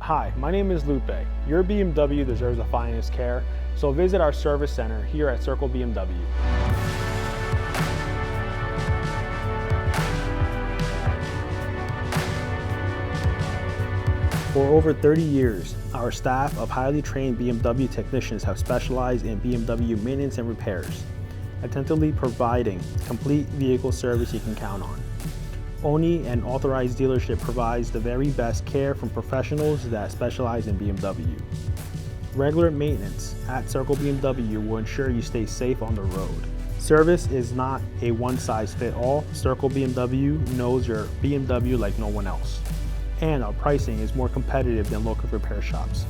Hi, my name is Lupe. Your BMW deserves the finest care, so visit our service center here at Circle BMW. For over 30 years, our staff of highly trained BMW technicians have specialized in BMW maintenance and repairs, attentively providing complete vehicle service you can count on. Only an authorized dealership provides the very best care from professionals that specialize in BMW. Regular maintenance at Circle BMW will ensure you stay safe on the road. Service is not a one-size-fits-all. Circle BMW knows your BMW like no one else. And our pricing is more competitive than local repair shops.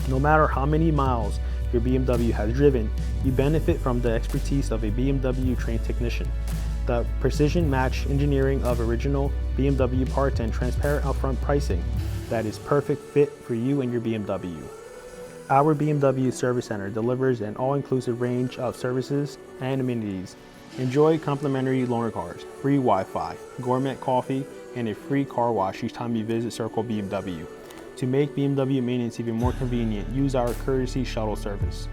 No matter how many miles your BMW has driven, you benefit from the expertise of a BMW trained technician. The precision match engineering of original BMW parts and transparent upfront pricing that is perfect fit for you and your BMW. Our BMW Service Center delivers an all-inclusive range of services and amenities. Enjoy complimentary loaner cars, free Wi-Fi, gourmet coffee, and a free car wash each time you visit Circle BMW. To make BMW maintenance even more convenient, use our courtesy shuttle service.